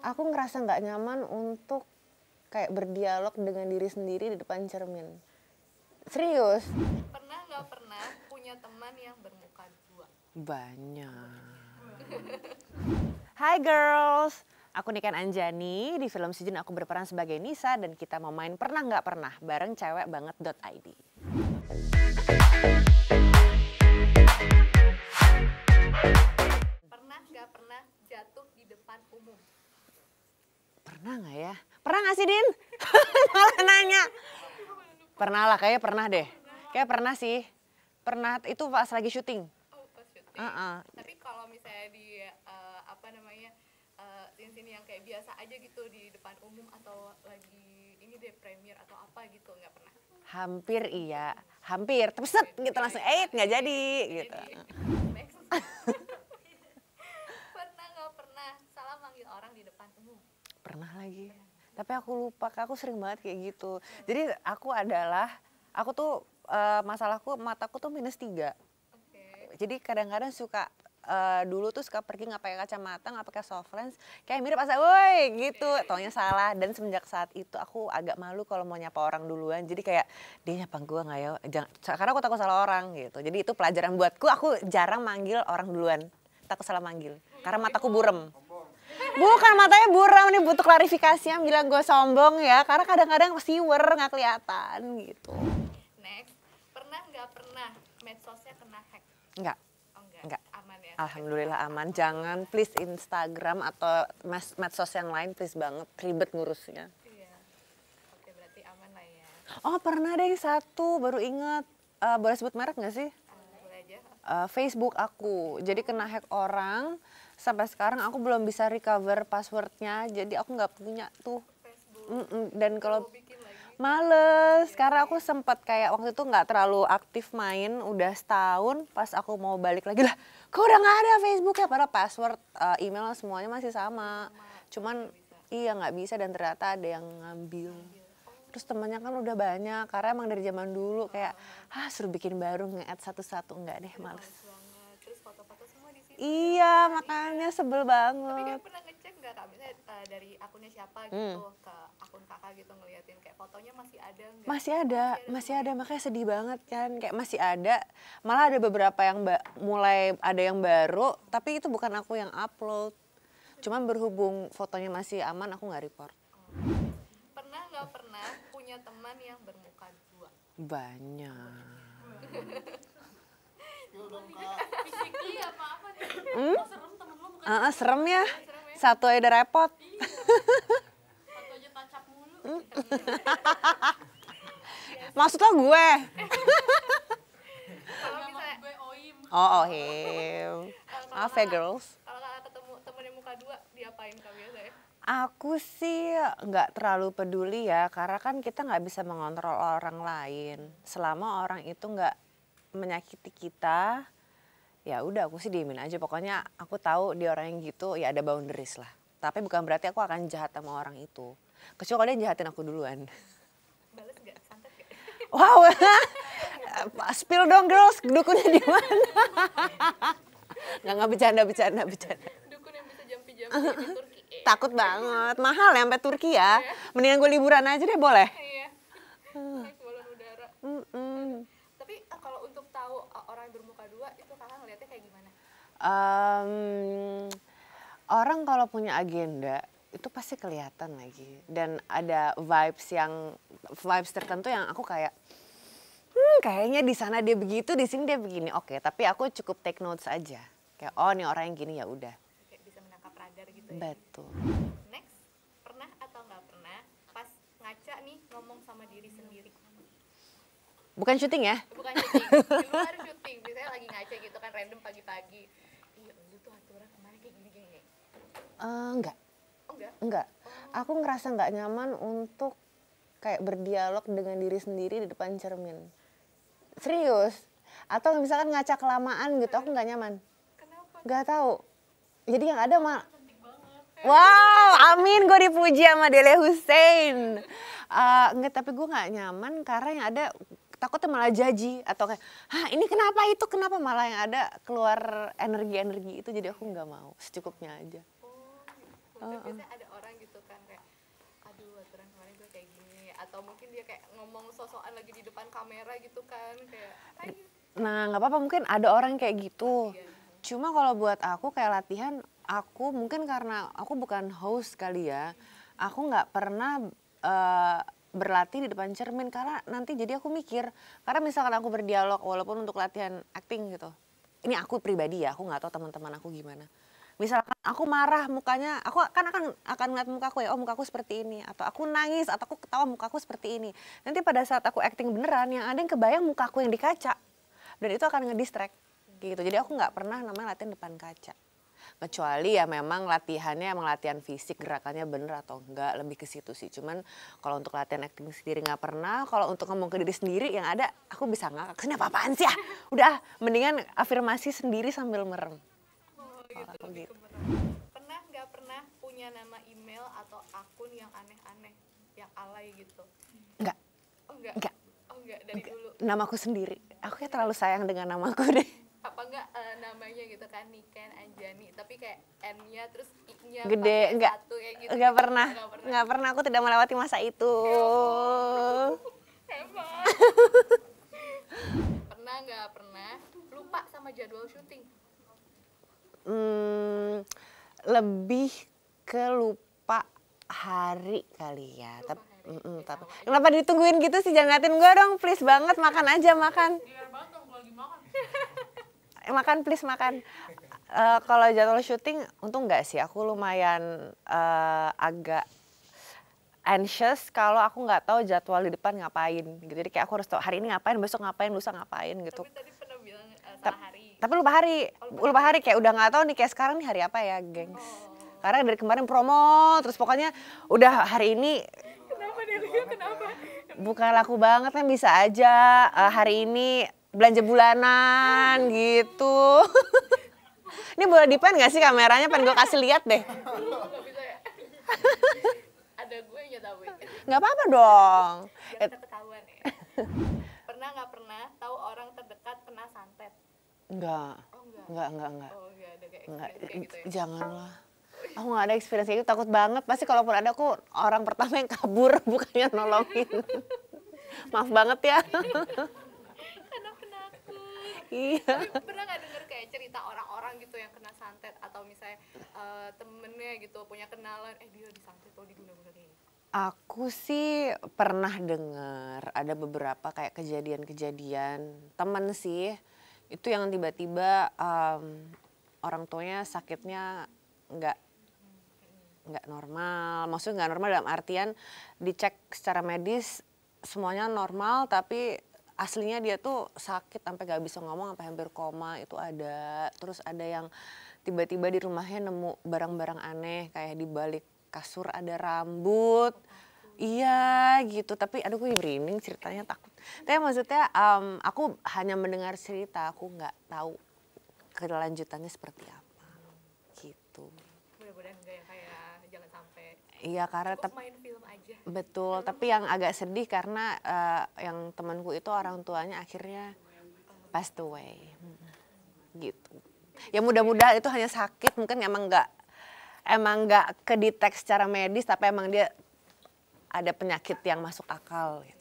Aku ngerasa nggak nyaman untuk kayak berdialog dengan diri sendiri di depan cermin. Serius? Pernah nggak pernah punya teman yang bermuka dua? Banyak. Hai girls, aku Niken Anjani. Di film Season aku berperan sebagai Nisa dan kita mau main Pernah Nggak Pernah bareng cewekbanget.id. Pernah nggak pernah jatuh di depan umum? Pernah nggak ya? Pernah nggak sih, Din? Malah nanya. Pernah lah, kayaknya pernah deh. Kayak pernah sih. Pernah, itu pas lagi syuting. Oh, pas syuting. Tapi kalau misalnya di scene-scene yang kayak biasa aja gitu di depan umum atau lagi ini deh premier atau apa gitu nggak pernah? Hampir iya, hampir. Tapi set gitu langsung, nggak jadi gitu. Next. Pernah nggak pernah salah manggil orang di depan umum? Pernah lagi. Tapi aku lupa, aku sering banget kayak gitu. Jadi aku tuh masalahku mataku tuh -3. Oke. Jadi kadang-kadang suka dulu tuh suka pergi nggak pakai kacamata, nggak pakai soft lens, kayak mirip asa, woi gitu, taunya salah. Dan semenjak saat itu aku agak malu kalau mau nyapa orang duluan. Jadi kayak dia nyapa gua nggak ya? Karena aku takut salah orang gitu. Jadi itu pelajaran buatku. Aku jarang manggil orang duluan, takut salah manggil. Karena mataku burem. Bukan matanya buram, nih butuh klarifikasi yang bilang gue sombong ya. Karena kadang-kadang siwer nggak kelihatan gitu. Next, pernah nggak pernah medsosnya kena hack? Enggak. Oh Enggak. Aman ya? Alhamdulillah aman. Jangan please Instagram atau medsos yang lain please banget, ribet ngurusnya. Iya. Oke, berarti aman lah ya. Oh pernah deh satu, baru ingat. Boleh sebut merek nggak sih? Boleh aja. Facebook aku. Jadi kena hack orang. Sampai sekarang aku belum bisa recover passwordnya. Jadi aku nggak punya tuh. Facebook. Dan kalau bikin lagi. males, karena aku sempat kayak waktu itu nggak terlalu aktif main, udah setahun. Pas aku mau balik lagi lah, kok udah nggak ada Facebooknya, padahal password, email semuanya masih sama. Cuman iya nggak bisa dan ternyata ada yang ngambil. Terus temennya kan udah banyak, karena emang dari zaman dulu kayak, suruh bikin baru nge-add satu-satu, enggak deh, males. Terus foto-foto semua di situ. Iya, makanya sebel Tapi banget. kan pernah ngecek nggak kak, misalnya dari akunnya siapa gitu ke akun kakak gitu ngeliatin kayak fotonya masih ada nggak? Masih ada, makanya sedih banget kan, kayak masih ada. Malah ada beberapa yang mulai ada yang baru, tapi itu bukan aku yang upload. Cuman berhubung fotonya masih aman, aku nggak report. Pernah nggak pernah punya teman yang bermuka dua? Banyak. Physically apa nih? Serem temen lo bukan? Serem ya, satu aja udah repot. Satu aja tacap mulu. Maksud lo gue? Kalau misalnya gue Oim. Ohim. Maaf ya girls. kalau kakak ketemu temen yang muka dua diapain kak biasa ya? Aku sih nggak terlalu peduli ya, karena kan kita nggak bisa mengontrol orang lain. Selama orang itu nggak menyakiti kita, ya udah aku sih diemin aja. Pokoknya aku tahu dia orang yang gitu, ya ada boundaries lah. Tapi bukan berarti aku akan jahat sama orang itu. Kecuali kalau dia jahatin aku duluan. Bales nggak? Santet nggak? Wow, spill dong girls, dukunnya di mana? Nggak bercanda. Dukun yang bisa jampi-jampi di Turki. Takut banget, mahal ya sampai Turki ya. Mendingan gue liburan aja deh, boleh? Iya. Naik balon udara. Tapi kalau untuk tahu orang yang bermuka dua itu kakak ngeliatnya kayak gimana? Orang kalau punya agenda itu pasti kelihatan lagi. Dan ada vibes tertentu yang aku kayak, kayaknya di sana dia begitu, di sini dia begini. Oke, tapi aku cukup take notes aja. Kayak, oh nih orang yang gini ya udah. Kayak bisa menangkap radar gitu ya. Betul. Next, pernah atau nggak pernah pas ngaca nih ngomong sama diri sendiri? Bukan syuting ya? Bukan syuting, di luar syuting. Biasanya lagi ngaca gitu kan random pagi-pagi. Iya, lu tuh aturan kemarin kayak gini-gini. Enggak. Oh enggak? Enggak. Aku ngerasa nggak nyaman untuk kayak berdialog dengan diri sendiri di depan cermin. Serius. Atau misalkan ngaca kelamaan gitu, aku nggak nyaman. Kenapa? Nggak tahu. Jadi yang ada mah, wow, amin, gue dipuji sama Dele Hussein. Enggak, tapi gue nggak nyaman karena yang ada takutnya malah jaji atau kayak, ini kenapa itu kenapa, malah yang ada keluar energi itu, jadi aku nggak mau, secukupnya aja. Biasanya ada gitu kan kayak aduh aturan kemarin gue kayak gini, atau mungkin dia kayak ngomong sosokan lagi di depan kamera gitu kan kayak ayo. Nah nggak apa-apa, mungkin ada orang kayak gitu. Iya. Cuma kalau buat aku kayak latihan, aku mungkin karena aku bukan host kali ya, aku nggak pernah berlatih di depan cermin karena nanti jadi aku mikir, karena misalkan aku berdialog walaupun untuk latihan acting gitu, ini aku pribadi ya, aku nggak tahu teman-teman aku gimana. Misalkan aku marah mukanya, aku kan akan ngeliat mukaku ya, oh mukaku seperti ini, atau aku nangis atau aku ketawa mukaku seperti ini. Nanti pada saat aku acting beneran, yang ada yang kebayang mukaku yang di kaca, dan itu akan ngedistract gitu. Jadi aku nggak pernah namanya latihan depan kaca, kecuali ya memang latihannya emang latihan fisik, gerakannya bener atau enggak, lebih ke situ sih. Cuman kalau untuk latihan acting sendiri nggak pernah. Kalau untuk ngomong ke diri sendiri yang ada aku bisa ngakak, ini apa-apaan sih ya, udah mendingan afirmasi sendiri sambil merem. Oh gitu, Aku lebih gitu. ke merem. Pernah nggak pernah punya nama email atau akun yang aneh-aneh, yang alay gitu? Enggak, Oh enggak? enggak, Oh enggak, dari dulu? namaku sendiri. Aku ya terlalu sayang dengan namaku deh. Apa enggak namanya gitu kan, Niken Anjani, tapi kayak N-nya terus I-nya Gede, pakai enggak, satu kayak gitu? enggak pernah, Nggak pernah. enggak pernah, aku tidak melewati masa itu. Hebat. Pernah nggak pernah lupa sama jadwal syuting? Lebih ke lupa hari kali ya. Lupa Tapi, hari. tapi kenapa ditungguin gitu sih? Jangan ngeliatin gue dong, please banget, makan aja, makan. Biar banget dong kalau lagi makan. Makan please, makan. Kalau jadwal syuting, untung enggak sih. Aku lumayan agak anxious kalau aku nggak tahu jadwal di depan ngapain gitu. Jadi kayak aku harus tahu hari ini ngapain, besok ngapain, lusa ngapain gitu. Tapi tadi pernah bilang salah hari. Tapi lupa hari kayak udah nggak tahu nih kayak sekarang nih hari apa ya, gengs. Karena dari kemarin promo, terus pokoknya udah hari ini. Kenapa dia kenapa? Bukan laku banget kan, bisa aja hari ini belanja bulanan gitu. Ini boleh di-pan nggak sih kameranya? Pengen gue kasih lihat deh. Nggak bisa ya? Ada gue yang nyetawin. Nggak apa-apa dong. Biar kita ketahuan ya. Pernah nggak pernah tahu orang terdekat kena santet? Enggak. Oh enggak. Enggak. Oh enggak ada kayak Enggak, experience kayak gitu ya. janganlah. Aku nggak ada experience kayak gitu, takut banget. Pasti kalaupun ada aku orang pertama yang kabur, bukannya nolongin. Maaf banget ya. Karena penakut. Iya. Tapi pernah nggak denger kayak cerita orang-orang gitu yang kena santet, atau misalnya temennya gitu punya kenalan, dia disantet atau diguna-guna kayak gitu? Aku sih pernah dengar ada beberapa kayak kejadian-kejadian temen sih, itu yang tiba-tiba orang tuanya sakitnya nggak normal. Maksudnya nggak normal dalam artian dicek secara medis semuanya normal, tapi aslinya dia tuh sakit sampai gak bisa ngomong, sampai hampir koma, itu ada. Terus ada yang tiba-tiba di rumahnya nemu barang-barang aneh kayak di balik kasur ada rambut. Iya gitu, tapi aduh gue merinding ceritanya, takut. Tapi maksudnya aku hanya mendengar cerita, aku nggak tahu kelanjutannya seperti apa gitu. Mudah-mudahan enggak ya, kayak jangan sampai. Iya karena Cukup main film aja. betul, tapi yang agak sedih karena yang temanku itu orang tuanya akhirnya passed away. Gitu. Ya mudah-mudahan itu hanya sakit, mungkin emang nggak kedetek secara medis, tapi emang dia ada penyakit yang masuk akal gitu.